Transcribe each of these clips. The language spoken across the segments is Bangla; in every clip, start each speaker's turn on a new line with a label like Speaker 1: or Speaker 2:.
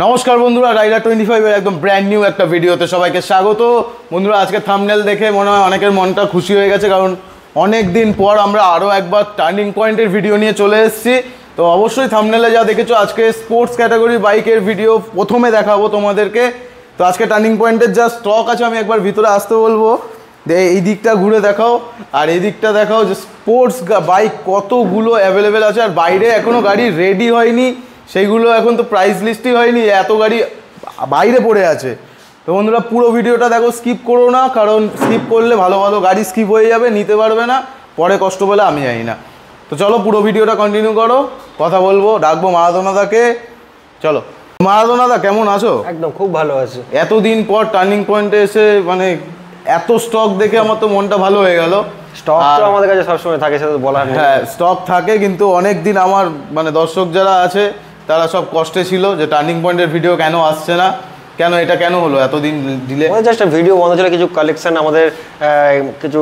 Speaker 1: নমস্কার বন্ধুরা, রাইডার 25 এর একদম ব্র্যান্ড নিউ একটা ভিডিওতে সবাইকে স্বাগত। বন্ধুরা, আজকে থাম্বনেল দেখে মনে হয় অনেকের মনটা খুশি হয়ে গেছে, কারণ অনেক দিন পর আমরা আরও একবার টার্নিং পয়েন্টের ভিডিও নিয়ে চলে এসেছি। তো অবশ্যই থাম্বনেলে যা দেখেছো, আজকে স্পোর্টস ক্যাটাগরি বাইকের ভিডিও প্রথমে দেখাবো তোমাদেরকে। তো আজকে টার্নিং পয়েন্টের যা স্টক আছে আমি একবার ভিতরে আসতে বলবো, এই দিকটা ঘুরে দেখাও আর এই দিকটা দেখাও যে স্পোর্টস বাইক কতগুলো অ্যাভেলেবেল আছে। আর বাইরে এখনও গাড়ি রেডি হয়নি, সেইগুলো এখন তো প্রাইস লিস্টই হয়নি, এত গাড়ি বাইরে পড়ে আছে। তো বন্ধুরা, পুরো ভিডিওটা দেখো, স্কিপ করো না, কারণ স্কিপ করলে ভালো ভালো গাড়ি স্কিপ হয়ে যাবে, নিতে পারবে না, পরে কষ্ট পেলে আমি জানি না। তো চলো পুরো ভিডিওটা কন্টিনিউ করো, কথা বলবো, ডাকবো মারাদোনাদাকে। চলো মারাদোনাদা, কেমন আছো?
Speaker 2: একদম খুব ভালো আছে।
Speaker 1: এতদিন পর টার্নিং পয়েন্টে এসে মানে এত স্টক দেখে আমার তো মনটা ভালো হয়ে গেল।
Speaker 2: স্টক তো আমাদের কাছে সবসময় থাকে, সেটা তো বলার নেই।
Speaker 1: হ্যাঁ, স্টক থাকে, কিন্তু অনেক দিন আমার মানে দর্শক যারা আছে তারা সব কষ্টে ছিল যে টার্নিং পয়েন্টের ভিডিও কেন আসছে না, কেন এটা কেন হলো এতদিন ডিলে।
Speaker 2: জাস্ট ভিডিও বন্ধ ছিল, কিছু কালেকশন আমাদের কিছু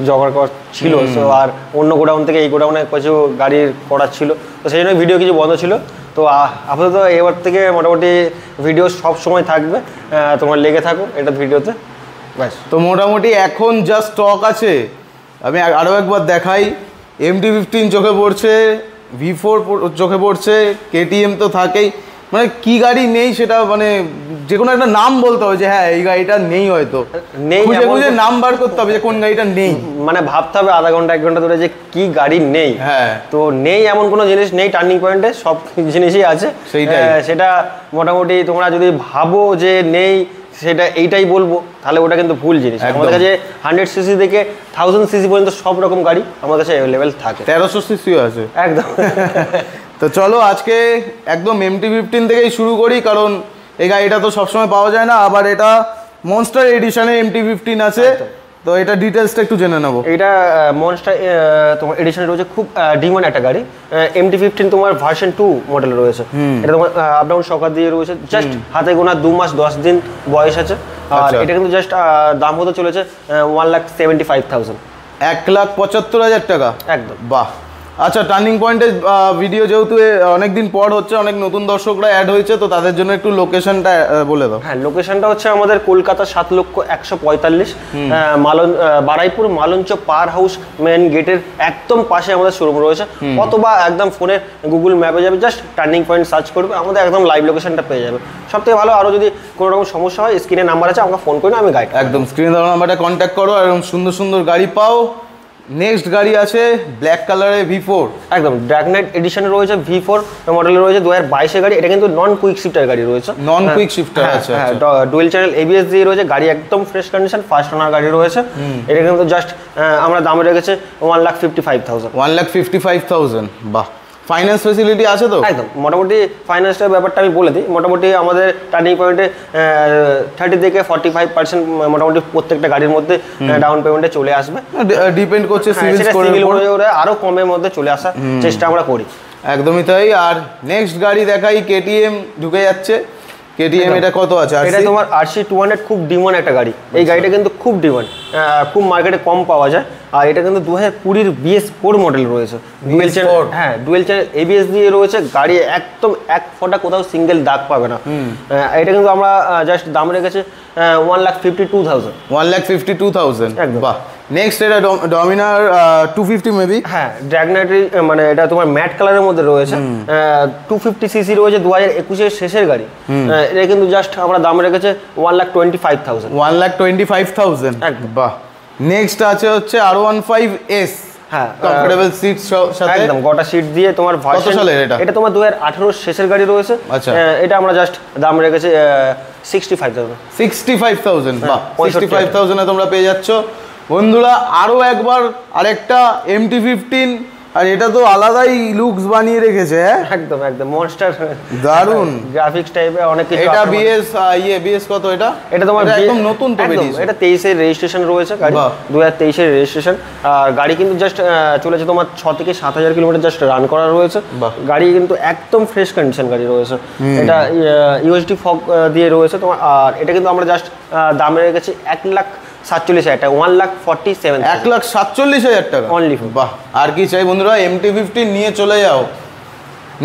Speaker 2: জোগাড় করা ছিল, সো আর অন্য গোডাউন থেকে এই গোডাউনে কিছু গাড়ির করার ছিল, তো সেই জন্য ভিডিও কিছু বন্ধ ছিল। তো আপাতত এবার থেকে মোটামুটি ভিডিও সব সময় থাকবে, তোমার লেগে থাকো এটা ভিডিওতে ব্যাস।
Speaker 1: তো মোটামুটি এখন যা স্টক আছে আমি আরও একবার দেখাই। MT-15 চোখে পড়ছে, V4 চোখে পড়ছে, KTM তো থাকেই। মানে কি গাড়ি নেই সেটা মানে যে কোনো একটা নাম বলতে হবে যে হ্যাঁ এই গাড়িটা নেই, হয়তো নেই, খুঁজে খুঁজে নাম বার করতে হবে যে কোন গাড়িটা নেই,
Speaker 2: মানে ভাবতে হবে আধা ঘন্টা এক ঘন্টা ধরে যে কি গাড়ি নেই।
Speaker 1: হ্যাঁ,
Speaker 2: তো নেই এমন কোনো জিনিস নেই টার্নিং পয়েন্টে, সব জিনিসই আছে। সেটা মোটামুটি তোমরা যদি ভাবো যে নেই, সেটা এইটাই বলবো, তাহলে ওটা কিন্তু ভুল জিনিস। আমাদের কাছে 100cc থেকে 1000cc পর্যন্ত সব রকম গাড়ি আমাদের কাছে অ্যাভেলেবেল থাকে।
Speaker 1: 1300cc আছে একদম। তো চলো আজকে একদম MT-15 থেকেই শুরু করি, কারণ এই গাড়িটা তো সবসময় পাওয়া যায় না, আবার এটা মনস্টার এডিশনে MT-15 আছে। তো এটা ডিটেলসটা একটু জেনে নেবো।
Speaker 2: এটা মনস্টার তোমার এডিশনে রয়েছে, খুব ডিমান্ড একটা গাড়ি। MT-15 তোমার ভার্সন 2 মডেল রয়েছে। এটা তোমার আপডাউন সকার দিয়ে রয়েছে, জাস্ট হাতে গোনা 2 মাস 10 দিন বয়স আছে। আর এটা কিন্তু জাস্ট দাম হতে চলেছে 1,75,000,
Speaker 1: 1,75,000 টাকা একদম। বাহ, আচ্ছা, টার্নিং পয়েন্টের ভিডিও যেহেতু অনেকদিন পর হচ্ছে, অনেক নতুন দর্শকরা অ্যাড হয়েছে, তো তাদের জন্য একটু লোকেশনটা বলে দাও।
Speaker 2: হ্যাঁ, লোকেশনটা হচ্ছে আমাদের কলকাতা 7,145 বারাইপুর মালঞ্চ পাওয়ার হাউস মেন গেটের একদম পাশে আমাদের শোরুম রয়েছে। অথবা একদম ফোনে গুগল ম্যাপে যাবে, জাস্ট টার্নিং পয়েন্ট সার্চ করবে, আমাদের একদম লাইভ লোকেশনটা পেয়ে যাবে। সবথেকে ভালো, আরও যদি কোনো রকম সমস্যা হয় স্ক্রিনে নাম্বার আছে, আমাকে ফোন করে আমি গাইড
Speaker 1: একদম স্ক্রিনে দেওয়া নাম্বারটা কন্ট্যাক্ট করো, এরকম সুন্দর সুন্দর গাড়ি পাও। নেক্সট গাড়ি আছে ব্ল্যাক কালারের V4,
Speaker 2: একদম ড্রাগনাইট এডিশনে রয়েছে, V4 মডেলের রয়েছে, 2022 গাড়ি। এটা কিন্তু নন কুইক শিফটার গাড়ি রয়েছে,
Speaker 1: নন কুইক শিফটার আছে,
Speaker 2: হ্যাঁ, ডুয়েল চ্যানেল ABS দিয়ে রয়েছে, গাড়ি একদম ফ্রেশ কন্ডিশন, ফার্স্ট ওনার গাড়ি রয়েছে। এটা কিন্তু জাস্ট আমরা দামে রেখেছে 1,55,000,
Speaker 1: 1,55,000। বাহ, ফাইন্যান্স ফেসিলিটি আছে তো?
Speaker 2: একদম, মোটামুটি ফাইন্যান্সের ব্যাপারটা আমি বলে দিই। মোটামুটি আমাদের টার্নিং পয়েন্টে 30 থেকে 45% মোটামুটি প্রত্যেকটা গাড়ির মধ্যে ডাউন পেমেন্টে চলে আসবে,
Speaker 1: ডিপেন্ড করছে সিভিল
Speaker 2: স্কোরে, আরও কমের মধ্যে চলে আসার চেষ্টা আমরা করি।
Speaker 1: একদমই তাই। আর নেক্সট গাড়ি দেখাই, KTM ঢুকে যাচ্ছে। KTM এটা কত আছে?
Speaker 2: এটা তোমার RC200, খুব ডিমান্ড একটা গাড়ি। এই গাড়িটা কিন্তু খুব ডিমান্ড, খুব মার্কেটে কম পাওয়া যায়। আর এটা কিন্তু 2020 BS4 মডেল রয়েছে, ডুয়েল চ্যানেল, হ্যাঁ ডুয়েল চ্যানেল ABS দিয়ে রয়েছে। গাড়ি একদম এক ফোঁটা কোথাও সিঙ্গেল দাগ পাবে না। এটা কিন্তু আমরা জাস্ট দাম রেখেছে 1,52,000,
Speaker 1: 1,52,000 একদম। বাহ, নেক্সট এটা ডমিনার 250 মেবি,
Speaker 2: হ্যাঁ ড্রাগনাইটের, মানে এটা তোমার ম্যাট কালারের মধ্যে রয়েছে, 250cc রয়েছে, 2021 শেষের গাড়ি। এটা কিন্তু জাস্ট আমরা দাম রেখেছে 1,25,000,
Speaker 1: 1,25,000 একদম। বাহ, নেক্সট আছে হচ্ছে R15S,
Speaker 2: হ্যাঁ
Speaker 1: কমফোর্টেবল সিট সাথে,
Speaker 2: একদম গোটা সিট দিয়ে। তোমার ভার্সন, এটা তোমার 2018 শেষের গাড়ি রয়েছে।
Speaker 1: আচ্ছা,
Speaker 2: এটা আমরা জাস্ট দাম রেখেছি 65,000,
Speaker 1: 65,000। বাহ, 65,000 এ তোমরা পেয়ে যাচ্ছ। বন্ধুরা, আরো একবার আরেকটা MT-15, আর এটা তো আলাদাই লুকস বানিয়ে রেখেছে।
Speaker 2: একদম একদম মনস্টার,
Speaker 1: দারুন
Speaker 2: গ্রাফিক্স টাইপের অনেক কিছু।
Speaker 1: এটা BS কত? এটা
Speaker 2: তোমার
Speaker 1: একদম নতুন তো বেরিয়েছে,
Speaker 2: এটা 23 এর রেজিস্ট্রেশন রয়েছে গাড়ি, 2023 এর রেজিস্ট্রেশন। আর গাড়ি কিন্তু জাস্ট চলেছে তোমার 6 থেকে 7,000 কিলোমিটার জাস্ট রান করা রয়েছে। গাড়ি কিন্তু একদম ফ্রেশ কন্ডিশন গাড়ি রয়েছে। এটা USD ফগ দিয়ে রয়েছে তোমার। আর এটা কিন্তু আমরা জাস্ট দামে রেখেছি 1,47,000 টাকা, 1,47,000,
Speaker 1: 1,47,000 টাকা অনলি। বাহ, আর কি চাই বন্ধুরা? MT-15 নিয়ে চলে যাও।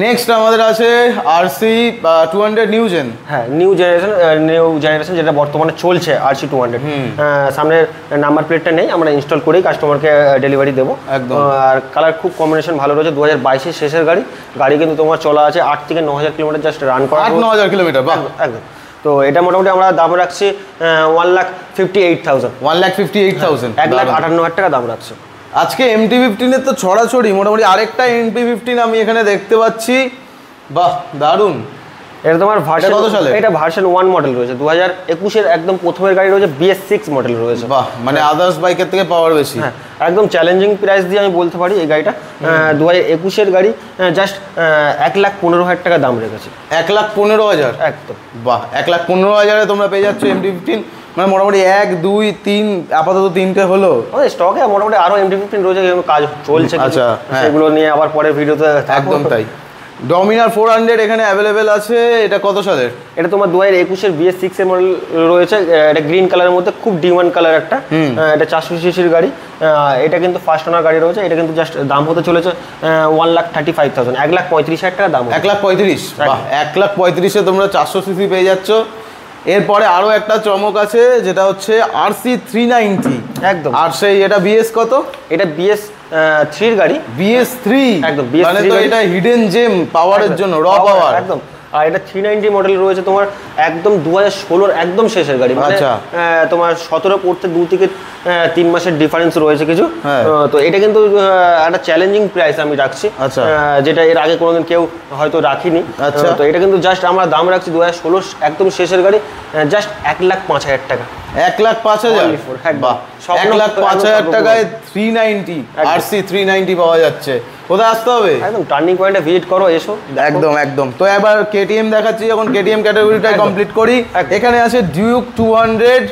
Speaker 1: নেক্সট আমাদের আছে আরসি 200 নিউ জেন।
Speaker 2: হ্যাঁ, নিউ জেনারেশন যেটা বর্তমানে চলছে আরসি 200। সামনের নাম্বার প্লেটটা নেই, আমরা ইনস্টল করেই কাস্টমারকে ডেলিভারি দেবো
Speaker 1: একদম।
Speaker 2: আর কালার খুব কম্বিনেশন ভালো রয়েছে। 2022-এর শেষের গাড়ি কিন্তু তোমার চলা আছে 8 থেকে 9,000 কিলোমিটার জাস্ট রান করা।
Speaker 1: 8-9,000 কিলোমিটার, বাহ,
Speaker 2: একদম। তো এটা মোটামুটি আমরা দাম রাখছি 1,58,000।
Speaker 1: 1,58,000,
Speaker 2: 1,58,000 টাকা দাম রাখছি।
Speaker 1: আজকে MT-15 এর তো ছড়াছড়ি, মোটামুটি আরেকটা MT-15 আমি এখানে দেখতে পাচ্ছি, বাহ দারুণ।
Speaker 2: এটা তোমার ভার্সন
Speaker 1: কত সালে?
Speaker 2: এটা ভার্সন 1 মডেল রয়েছে, 2021-এর একদম প্রথমের গাড়ি রয়েছে, BS6 মডেল রয়েছে।
Speaker 1: বাহ, মানে আদার্স বাইকের থেকে পাওয়ার বেশি।
Speaker 2: হ্যাঁ, একদম চ্যালেঞ্জিং প্রাইস দিয়ে আমি বলতে পারি এই গাড়িটা 2021-এর গাড়ি, জাস্ট 1,15,000 টাকা দাম রেখেছে।
Speaker 1: 1,15,000,
Speaker 2: একদম।
Speaker 1: বাহ, 1,15,000-এ তোমরা পেয়ে যাচ্ছ MT-15, মানে মোটামুটি 1, 2, 3 আপাতত 3টে হলো
Speaker 2: আমাদের স্টকে। মোটামুটি আরো MT-15 রয়েছে, কাজ চলছে।
Speaker 1: আচ্ছা,
Speaker 2: সেগুলো নিয়ে আবার পরের ভিডিওতে
Speaker 1: একদম তাই। ডমিনার 400 এখানে অ্যাভেলেবেল আছে, এটা কত সালের?
Speaker 2: এটা তোমার 2021-এর BS6 এর মডেল রয়েছে, এটা গ্রিন কালারের মধ্যে খুব ডিমান্ড কালার একটা। এটা 400 সিসির গাড়ি, এটা কিন্তু ফার্স্ট ওনার গাড়ি রয়েছে। এটা কিন্তু জাস্ট দাম হতে চলেছে 1,35,000, 1,35,000 টাকা দাম।
Speaker 1: 1,35,000, বাহ, 1,35,000-এ তোমরা 400 সিসি পেয়ে যাচ্ছ। এরপরে আরো একটা চমক আছে, যেটা হচ্ছে RC 390।
Speaker 2: একদম।
Speaker 1: আর সেই এটা BS কত?
Speaker 2: এটা BS3 এর গাড়ি।
Speaker 1: BS3,
Speaker 2: একদম, BS3
Speaker 1: মানে তো এটা হিডেন জেম পাওয়ারের জন্য, র পাওয়ার।
Speaker 2: একদম। আর এটা 390 মডেল রয়েছে তোমার, একদম 2016-র একদম শেষের গাড়ি। মানে তোমার 17 পড়তে 2 থেকে 3 মাসের ডিফারেন্স রয়েছে কিছু। তো এটা কিন্তু একটা চ্যালেঞ্জিং প্রাইস আমি রাখছি, যেটা এর আগে কোনোদিন কেউ হয়তো রাখিনি। তো এটা কিন্তু জাস্ট আমরা দাম রাখছি 2016 একদম শেষের গাড়ি, জাস্ট 1,05,000 টাকা।
Speaker 1: 1,05,000, বাহ, 1,05,000 টাকায় 390 RC 390 পাওয়া যাচ্ছে। কোথায় আসতে হবে?
Speaker 2: একদম টার্নিং পয়েন্টে ভিজিট করো, এসো।
Speaker 1: একদম একদম। তো এবার KTM দেখাচ্ছি, যখন KTM ক্যাটাগরিটা কমপ্লিট করি। এখানে আছে ডিউক 200,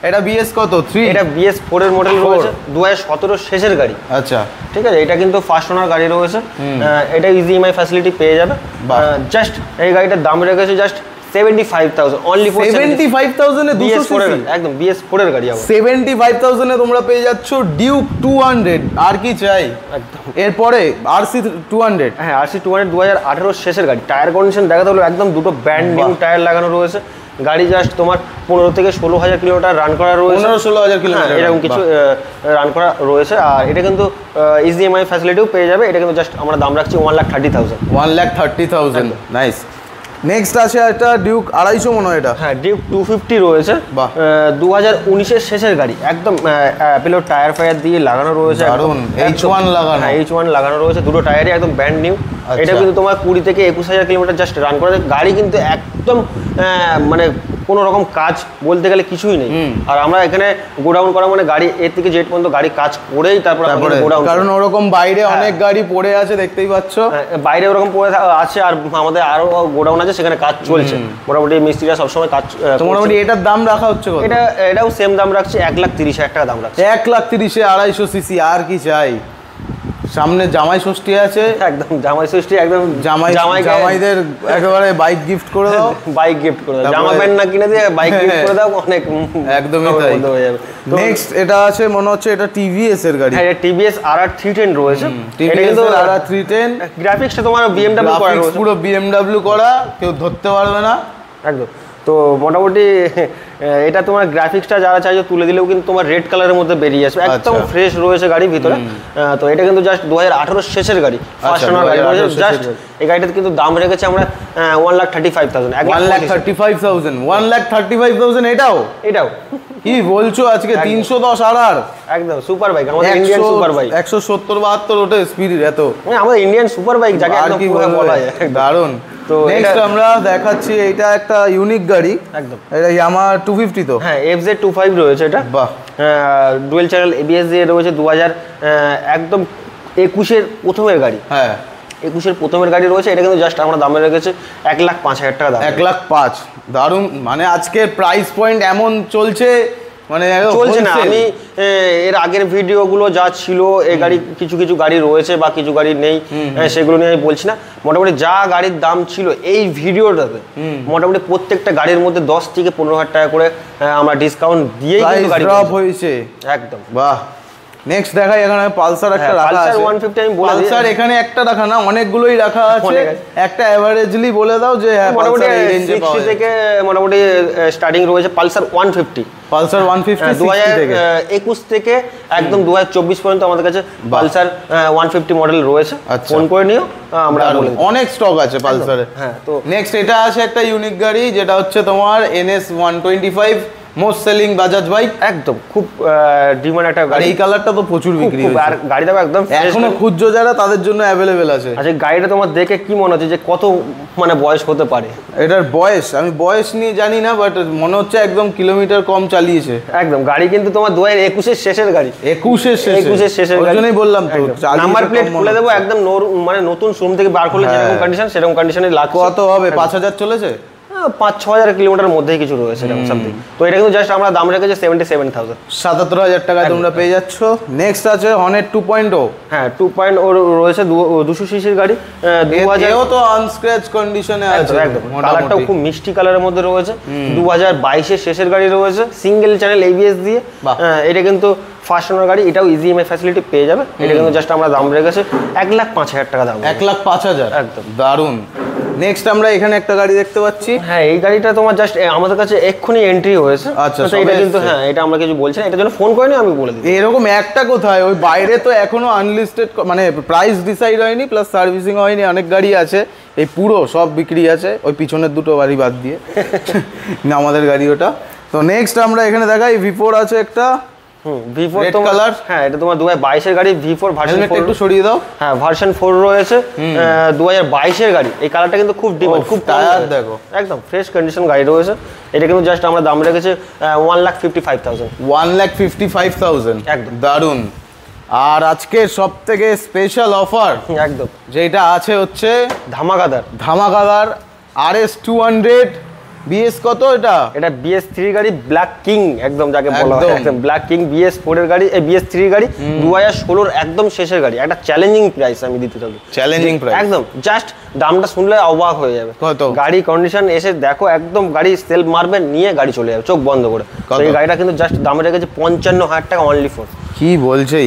Speaker 1: এটা BS কত? 3।
Speaker 2: এটা BS4 এর মডেল রয়েছে, 2017 শেষের গাড়ি।
Speaker 1: আচ্ছা,
Speaker 2: ঠিক আছে। এটা কিন্তু ফার্স্ট ওনার গাড়ি রয়েছে, এটা ইজি EMI ফ্যাসিলিটি পেয়ে যাবে। জাস্ট এই গাড়িটার দাম রেখেছে just 75,000, only for
Speaker 1: 75,000 A 200 CC,
Speaker 2: একদম BS4 এর গাড়ি।
Speaker 1: 75,000 এ তোমরা পেয়ে যাচ্ছ ডিউক 200, আর কি চাই?
Speaker 2: একদম।
Speaker 1: এরপরে RC 200।
Speaker 2: হ্যাঁ, RC 200 2018 শেষের গাড়ি। টায়ার কন্ডিশন দেখাতে হলো, একদম দুটো ব্র্যান্ড নিউ টায়ার লাগানো রয়েছে। গাড়ি জাস্ট তোমার 15 থেকে 16,000 কিলোমিটার রান করা রয়েছে,
Speaker 1: 15-16,000 কিলোমিটার
Speaker 2: এরকম কিছু রান করা রয়েছে। আর এটা কিন্তু ইজি EMI ফ্যাসিলিটিও পেয়ে যাবে। এটা কিন্তু জাস্ট আমরা দাম রাখছি 1,30,000।
Speaker 1: 1,30,000, নাইস। নেক্সট আছে একটা ডিউক 250 মনে হয় এটা।
Speaker 2: হ্যাঁ, ডিউক 250 রয়েছে, 2019-এর শেষের গাড়ি, একদম অ্যাপেলোর টায়ার ফায়ার দিয়ে লাগানো রয়েছে,
Speaker 1: দারুন, H1 লাগানো।
Speaker 2: হ্যাঁ, H1 লাগানো রয়েছে, দুটো টায়ারই একদম ব্র্যান্ড নিউ। এটা কিন্তু তোমার 20 থেকে 21,000 কিলোমিটার জাস্ট রান করা যায়। গাড়ি কিন্তু একদম মানে কোনো রকম কাজ বলতে গেলে কিছুই নেই। আর আমরা এখানে গোডাউন করা মানে গাড়ি এর থেকে জেড পর্যন্ত গাড়ি কাজ করেই তারপরে গোডাউন,
Speaker 1: কারণ ওরকম বাইরে অনেক গাড়ি পড়ে আছে, দেখতেই পাচ্ছ
Speaker 2: বাইরে ওরকম পড়ে আছে। আর আমাদের আরো গোডাউন আছে, সেখানে কাজ চলছে মোটামুটি, মিস্ত্রিরা সবসময় কাজ।
Speaker 1: তো মোটামুটি এটার দাম রাখা হচ্ছে কত?
Speaker 2: এটাও সেম দাম রাখছি, 1,30,000 টাকা দাম রাখছি।
Speaker 1: 1,30,000-এ 250 সিসি, আর কি চাই? সামনে জামাই ষষ্ঠী আছে,
Speaker 2: একদম জামাই ষষ্ঠী, একদম
Speaker 1: জামাইদের একেবারে বাইক গিফট করে দাও,
Speaker 2: বাইক গিফট করে দাও, জামা প্যান্ট না কিনে দিয়ে বাইক গিফট করে দাও, অনেক
Speaker 1: একদমই তাই। নেক্সট এটা আছে মনে হচ্ছে এটা TVS এর গাড়ি।
Speaker 2: হ্যাঁ, এটা TVS RR 310 রয়েছে।
Speaker 1: এটা কিন্তু RR 310,
Speaker 2: গ্রাফিক্সটা তোমার BMW করা রয়েছে,
Speaker 1: পুরো BMW করা, কেউ ধরতে পারবে না।
Speaker 2: একদম। তো মোটামুটি এটা তোমার গ্রাফিক্সটা যারা চাইছো তুলে দিলেও কিন্তু তোমার রেড কালারের মধ্যে বেরিয়ে আসবে, একদম ফ্রেশ রয়েছে গাড়ির ভিতরে। তো এটা কিন্তু জাস্ট 2018 শেষের গাড়ি, ফার্স্ট ওনার গাড়ি রয়েছে। জাস্ট এই গাড়িটাতে কিন্তু দাম রেখেছে আমরা 1,35,000।
Speaker 1: 1,35,000, 1,35,000 এটাও কি বলছো? আজকে 310 RR,
Speaker 2: একদম সুপার বাইক, আমাদের ইন্ডিয়ান সুপার বাইক,
Speaker 1: 170-72 ওঠে স্পিড, এত
Speaker 2: আমাদের ইন্ডিয়ান সুপার বাইক যাকে একদম পুরো বলা যায়।
Speaker 1: দারুণ। তো নেক্সট আমরা দেখাচ্ছি, এটা একটা ইউনিক গাড়ি, একদম। এটা Yamaha 250 তো।
Speaker 2: হ্যাঁ, FZ25 রয়েছে এটা, বাহ। ডুয়েল চ্যানেল ABS দিয়ে রয়েছে, 2000 একদম 21-এর প্রথমের গাড়ি। হ্যাঁ, 21-এর প্রথমের গাড়ি রয়েছে। এটা কিন্তু জাস্ট আমরা দামে রেখেছে 1,05,000 টাকা দাম।
Speaker 1: 1,05,000, দারুণ। মানে আজকের প্রাইস পয়েন্ট এমন চলছে, মানে
Speaker 2: চলছে না। আমি এর আগের ভিডিওগুলো যা ছিল, এই গাড়ি কিছু কিছু গাড়ি রয়েছে বা কিছু গাড়ি নেই, সেগুলো নিয়ে আমি বলছি না। মোটামুটি যা গাড়ির দাম ছিল এই ভিডিওটাতে, মোটামুটি প্রত্যেকটা গাড়ির মধ্যে 10 থেকে 15,000 টাকা করে আমরা ডিসকাউন্ট দিয়েই কিন্তু গাড়ি
Speaker 1: ড্রপ হয়েছে,
Speaker 2: একদম।
Speaker 1: বাহ। নেক্সট দেখাই, এখানে পালসার একটা রাখা আছে।
Speaker 2: পালসার 150 আমি বলে দিই।
Speaker 1: পালসার এখানে একটা রাখা না, অনেকগুলোই রাখা আছে। একটা এভারেজলি বলে দাও যে হ্যাঁ
Speaker 2: মোটামুটি
Speaker 1: পালসার এই রেঞ্জে
Speaker 2: 60 থেকে মোটামুটি স্টার্টিং রয়েছে পালসার 150।
Speaker 1: পালসার 150 60 থেকে
Speaker 2: 2021 থেকে একদম 2024 পর্যন্ত আমাদের কাছে পালসার 150 মডেল রয়েছে।
Speaker 1: আচ্ছা।
Speaker 2: ফোন করে নিও, আমরা বলে দিই।
Speaker 1: অনেক স্টক আছে পালসারে।
Speaker 2: হ্যাঁ, তো
Speaker 1: নেক্সট এটা আছে একটা ইউনিক গাড়ি, যেটা হচ্ছে তোমার NS 125 most selling Bajaj bike.
Speaker 2: একদম খুব ডিমান্ড একটা গাড়ি।
Speaker 1: এই কালারটা তো প্রচুর বিক্রি হচ্ছে,
Speaker 2: আর গাড়িটা একদম
Speaker 1: এখনো খুঁজছো যারা তাদের জন্য অ্যাভেলেবেল আছে।
Speaker 2: আচ্ছা, গাড়িটা তোমার দেখে কি মনে হচ্ছে যে কত মানে বয়স হতে পারে?
Speaker 1: এটার বয়স আমি বয়স নিয়ে জানি না, বাট মনে হচ্ছে একদম কিলোমিটার কম চালিয়েছে।
Speaker 2: একদম গাড়ি কিন্তু তোমার 2021 শেষের গাড়ি।
Speaker 1: 21 শেষের
Speaker 2: গাড়ি।
Speaker 1: ওই জন্যই বললাম তো,
Speaker 2: নাম্বার প্লেট খুলে দেবো একদম মানে নতুন শোরুম থেকে বার করলে যেরকম কন্ডিশন সেরকম কন্ডিশনে লাগছে।
Speaker 1: কত হবে? 5000 চলেছে?
Speaker 2: 5-6 হাজার কিলোমিটার মধ্যেই কিছু রয়েছে এরকম সামথিং। তো এটা কিন্তু জাস্ট আমরা দাম রেখেছি 77,000।
Speaker 1: 77,000 টাকায় তোমরা পেয়ে যাচ্ছ। নেক্সট আছে হর্নেট 2.0।
Speaker 2: হ্যাঁ, 2.0 রয়েছে, 200 সিসির গাড়ি। 2000
Speaker 1: এও তো আনস্ক্র্যাচ কন্ডিশনে আছে
Speaker 2: একদম। কালারটাও খুব মিষ্টি কালারের মধ্যে রয়েছে। 2022 এর শেষের গাড়ি রয়েছে, সিঙ্গেল চ্যানেল ABS দিয়ে। এটা কিন্তু ফার্স্ট ওনার গাড়ি, এটাও ইজি EMI ফ্যাসিলিটি পেয়ে যাবে। এটা কিন্তু জাস্ট আমরা দাম রেখেছি 1,05,000 টাকা দাম।
Speaker 1: 1,05,000
Speaker 2: একদম
Speaker 1: দারুন। নেক্সট আমরা এখানে একটা গাড়ি দেখতে পাচ্ছি।
Speaker 2: হ্যাঁ, এই গাড়িটা তোমার জাস্ট আমাদের কাছে এক্ষুনি এন্ট্রি হয়েছে।
Speaker 1: আচ্ছা,
Speaker 2: তো এটা কিন্তু হ্যাঁ, এটা আমরা কিছু বলছি না, এটার জন্য ফোন করে নিও, আমি বলে দিই।
Speaker 1: এরকম একটা কোথায়, ওই বাইরে তো এখনো আনলিস্টেড মানে প্রাইস ডিসাইড হয়নি, প্লাস সার্ভিসিং হয়নি। অনেক গাড়ি আছে, এই পুরো সব বিক্রি আছে, ওই পিছনের দুটো গাড়ি বাদ দিয়ে না আমাদের গাড়ি ওটা। তো নেক্সট আমরা এখানে দেখাই V4 আছে একটা।
Speaker 2: V4
Speaker 1: রেড
Speaker 2: তোমার
Speaker 1: কালার।
Speaker 2: হ্যাঁ, এটা তোমার 2022 এর গাড়ি V4 ভার্সন 4।
Speaker 1: একটু সরিয়ে দাও।
Speaker 2: হ্যাঁ, ভার্সন 4 রয়েছে, 2022 এর গাড়ি। এই কালারটা কিন্তু খুব ডিমান্ড, খুব
Speaker 1: টায়ার দেখো,
Speaker 2: একদম ফ্রেশ কন্ডিশন গাড়ি রয়েছে। এটা কিন্তু জাস্ট আমরা দাম রেখেছি 1,55,000।
Speaker 1: 1,55,000
Speaker 2: একদম
Speaker 1: দারুন। আর আজকের সবথেকে স্পেশাল অফার
Speaker 2: একদম
Speaker 1: যেটা আছে হচ্ছে
Speaker 2: ধামাকাদার
Speaker 1: RS 200 BS। কত এটা?
Speaker 2: এটা BS3 গাড়ি, ব্ল্যাক কিং একদম যাকে বলা হয়, একদম ব্ল্যাক কিং BS4 এর গাড়ি, এই BS3 গাড়ি 2016 এর একদম শেষের গাড়ি। একটা চ্যালেঞ্জিং প্রাইস আমি দিতে চাই।
Speaker 1: চ্যালেঞ্জিং প্রাইস
Speaker 2: একদম, জাস্ট দামটা শুনলে অবাক হয়ে যাবে।
Speaker 1: কত?
Speaker 2: গাড়ি কন্ডিশন এসে দেখো, একদম গাড়ি সেলফ মারবে, নিয়ে গাড়ি চলে যাবে চোখ বন্ধ করে। তো এই গাড়িটা কিন্তু জাস্ট দাম রেখেছে 55,000 টাকা অনলি ফর।
Speaker 1: কি বলছে?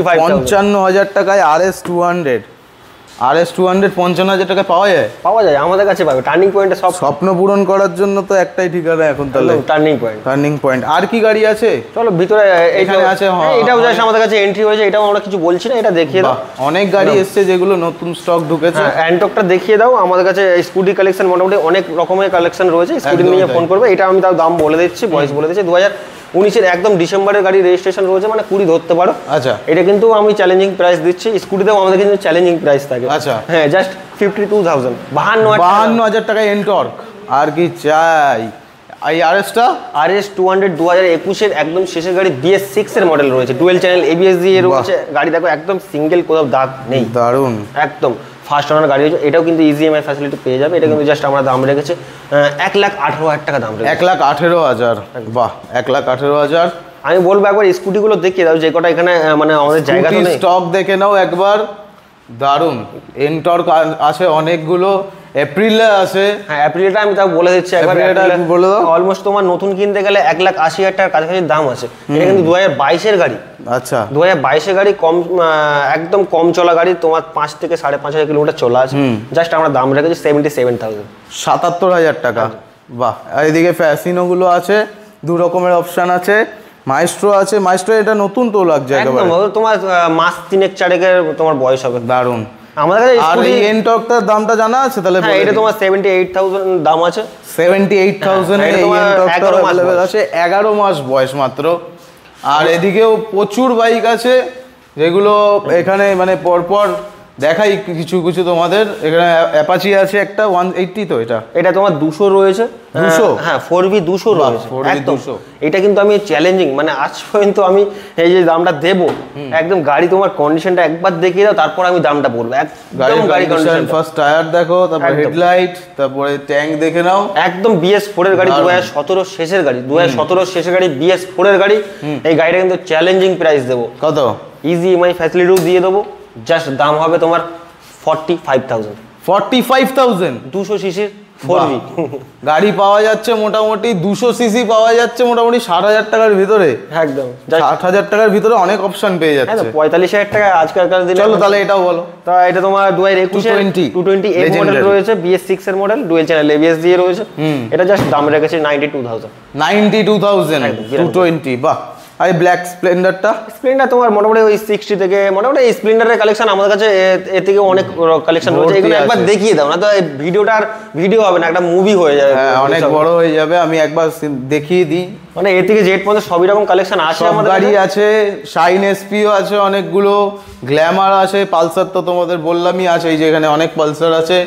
Speaker 1: 55,000 টাকায় RS 200। RS 200 55,000 টাকায় পাওয়া যায়?
Speaker 2: পাওয়া যায়, আমাদের কাছে পাবে। টার্নিং পয়েন্টে সব
Speaker 1: স্বপ্ন পূরণ করার জন্য তো একটাই ঠিকানা এখন তাহলে, টার্নিং পয়েন্ট। আর কি গাড়ি আছে?
Speaker 2: চলো ভিতরে,
Speaker 1: এখানে আছে।
Speaker 2: এটাও জাস্ট আমাদের কাছে এন্ট্রি হয়েছে, এটাও আমরা কিছু বলছি না, এটা দেখিয়ে দাও।
Speaker 1: অনেক গাড়ি এসছে যেগুলো নতুন স্টক ঢুকেছে।
Speaker 2: অ্যান্টকটা দেখিয়ে দাও। আমাদের কাছে স্কুটি কালেকশন মোটামুটি অনেক রকমের কালেকশন রয়েছে। স্কুটি নিয়ে ফোন করবে। এটা আমি তাও দাম বলে দিচ্ছি, বয়স বলে দিচ্ছি। 2019 এর একদম ডিসেম্বরের গাড়ি, রেজিস্ট্রেশন রয়েছে, মানে 20 ধরতে পারো।
Speaker 1: আচ্ছা,
Speaker 2: এটা কিন্তু আমি চ্যালেঞ্জিং প্রাইস দিচ্ছি। স্কুটিতেও আমাদের কিন্তু চ্যালেঞ্জিং প্রাইস থাকে।
Speaker 1: আচ্ছা,
Speaker 2: হ্যাঁ, জাস্ট 52,000,
Speaker 1: 52,000 টাকায় এনটর্ক। আর কি চাই? এই RS 200 2021 এর একদম শেষের গাড়ি, BS6 এর মডেল রয়েছে, ডুয়েল চ্যানেল ABS দিয়ে রয়েছে গাড়ি। দেখো একদম সিঙ্গেল, কোথাও দাগ নেই, দারুন
Speaker 2: একদম ফার্স্ট ওনার গাড়ি হচ্ছে। এটাও কিন্তু ইজি EMI ফ্যাসিলিটি পেয়ে যাবে। এটা কিন্তু জাস্ট আমরা দাম রেখেছি 1,18,000 টাকা দাম রেখেছি।
Speaker 1: 1,18,000। বাহ, 1,18,000।
Speaker 2: আমি বলবো একবার স্কুটিগুলো দেখিয়ে দাও, যে কটা এখানে মানে আমাদের জায়গা তো নেই।
Speaker 1: স্টক দেখে নাও একবার। দারুন, এনটর্ক আছে অনেকগুলো। এপ্রিলে আছে।
Speaker 2: হ্যাঁ, এপ্রিলটা আমি তাও বলে দিচ্ছি একবার।
Speaker 1: বলে দাও।
Speaker 2: অলমোস্ট তোমার নতুন কিনতে গেলে 1,80,000 টাকার কাছাকাছি দাম আছে। এটা কিন্তু 2022 এর গাড়ি।
Speaker 1: আচ্ছা,
Speaker 2: 2022 এর গাড়ি, কম একদম কম চলা গাড়ি, তোমার 5 থেকে 5,500 কিলোমিটার চলা আছে। জাস্ট আমরা দাম রেখেছি 77,000।
Speaker 1: 77,000 টাকা। বাহ। আর এদিকে ফ্যাসিনোগুলো আছে, দু রকমের অপশন আছে। মাইস্ট্রো আছে। মাইস্ট্রো এটা নতুন তো লাগছে একেবারে,
Speaker 2: তোমার মাস 3-4 তোমার বয়স হবে।
Speaker 1: দারুন।
Speaker 2: আমাদের কাছে
Speaker 1: আর এই এনটর্কটার দামটা জানা আছে তাহলে?
Speaker 2: হ্যাঁ, এটা তোমার 78,000 দাম আছে।
Speaker 1: 78,000 এ এই এনটর্কটা अवेलेबल আছে। 11 মাস বয়স মাত্র। আর এদিকেও প্রচুর বাইক আছে যেগুলো এখানে মানে পরপর দেখাই কিছু কিছু তোমাদের। এখানে অ্যাপাচি আছে একটা 180। তো এটা
Speaker 2: তোমার 200 রয়েছে।
Speaker 1: 200?
Speaker 2: হ্যাঁ, 4V 200 রয়েছে।
Speaker 1: 4V 200।
Speaker 2: এটা কিন্তু আমি চ্যালেঞ্জিং, মানে আজ পর্যন্ত আমি এই যে দামটা দেব, একদম গাড়ি তোমার কন্ডিশনটা একবার দেখিয়ে দাও, তারপর আমি দামটা বলবো। একদম গাড়ি কন্ডিশন,
Speaker 1: ফার্স্ট টায়ার দেখো, তারপর হেডলাইট, তারপরে ট্যাঙ্ক দেখে নাও।
Speaker 2: একদম BS4 এর গাড়ি, 2017 শেষের গাড়ি, 2017 শেষের গাড়ি, BS4 এর গাড়ি। এই গাড়িটা কিন্তু চ্যালেঞ্জিং প্রাইস দেবো।
Speaker 1: কত?
Speaker 2: ইজি EMI ফ্যাসিলিটিও দিয়ে দেবো। জাস্ট দাম হবে তোমার 45,000।
Speaker 1: 45,000?
Speaker 2: 200 সিসির 4V
Speaker 1: গাড়ি পাওয়া যাচ্ছে মোটামুটি 200 সিসি পাওয়া যাচ্ছে মোটামুটি 60,000 টাকার ভিতরে।
Speaker 2: একদম
Speaker 1: 60,000 টাকার ভিতরে অনেক অপশন পেয়ে যাচ্ছে।
Speaker 2: 45,000 টাকা আজকালকার দিনে।
Speaker 1: চলো তাহলে এটাও বলো।
Speaker 2: তা এটা তোমার 2021 220 মডেল রয়েছে, BS6 এর মডেল, ডুয়েল চ্যানেল ABS দিয়ে রয়েছে। এটা জাস্ট দাম রেখেছে 92,000।
Speaker 1: 92,000 220। বাহ। আর ব্ল্যাক স্প্লেন্ডারটা?
Speaker 2: স্প্লেন্ডার তোমার মোটামুটি ওই 60 থেকে মোটামুটি এই স্প্লেন্ডারের কালেকশন আমাদের কাছে এর থেকে অনেক কালেকশন রয়েছে। এগুলো একবার দেখিয়ে দাও, না তো এই ভিডিওটার ভিডিও হবে না, একটা মুভি হয়ে যাবে।
Speaker 1: হ্যাঁ, অনেক বড় হয়ে যাবে। আমি একবার দেখিয়ে দিই।
Speaker 2: মানে এ থেকে জেড পর্যন্ত সবই রকম কালেকশন আছে আমাদের।
Speaker 1: গাড়ি আছে, শাইন এসপিও আছে অনেকগুলো, গ্ল্যামার আছে, পালসার তো তোমাদের বললামই আছে, এই যে এখানে অনেক পালসার আছে,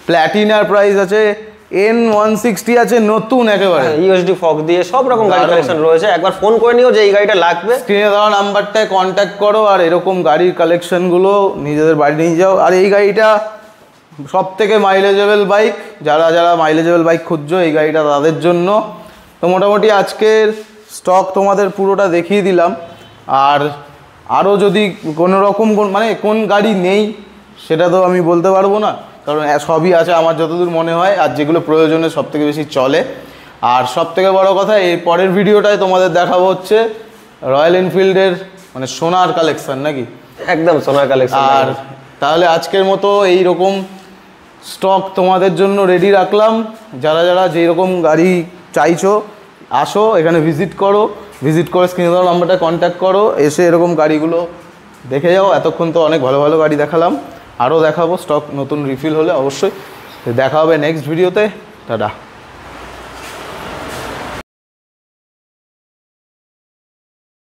Speaker 1: প্ল্যাটিনার প্রাইস আছে, N160 আছে নতুন একেবারে
Speaker 2: ইউএসডি ফগ দিয়ে সব রকম গাড়ি কালেকশন রয়েছে। একবার ফোন করে নিও যে এই গাড়িটা লাগবে,
Speaker 1: স্ক্রিনে দেওয়া নাম্বারটায় কন্ট্যাক্ট করো আর এরকম গাড়ির কালেকশনগুলো নিজেদের বাড়ি নিয়ে যাও। আর এই গাড়িটা সব থেকে মাইলেজেবল বাইক, যারা যারা মাইলেজেবল বাইক খুঁজছো এই গাড়িটা তাদের জন্য। তো মোটামুটি আজকের স্টক তোমাদের পুরোটা দেখিয়ে দিলাম। আর আরও যদি কোনো রকম মানে কোন গাড়ি নেই সেটা তো আমি বলতে পারবো না, কারণ সবই আছে আমার যতদূর মনে হয়, আর যেগুলো প্রয়োজনে সব থেকে বেশি চলে। আর সব থেকে বড়ো কথা, এই পরের ভিডিওটায় তোমাদের দেখাবো হচ্ছে রয়্যাল এনফিল্ডের মানে সোনার কালেকশন, নাকি?
Speaker 2: একদম সোনার কালেকশন।
Speaker 1: আর তাহলে আজকের মতো এই রকম স্টক তোমাদের জন্য রেডি রাখলাম। যারা যারা যেই রকম গাড়ি চাইছো আসো, এখানে ভিজিট করো, ভিজিট করে স্ক্রিনে দেওয়া নাম্বারটা কন্ট্যাক্ট করো, এসে এরকম গাড়িগুলো দেখে যাও। এতক্ষণ তো অনেক ভালো ভালো গাড়ি দেখালাম, আরও দেখাবো স্টক নতুন রিফিল হলে অবশ্যই। দেখা হবে নেক্সট ভিডিওতে। টাটা।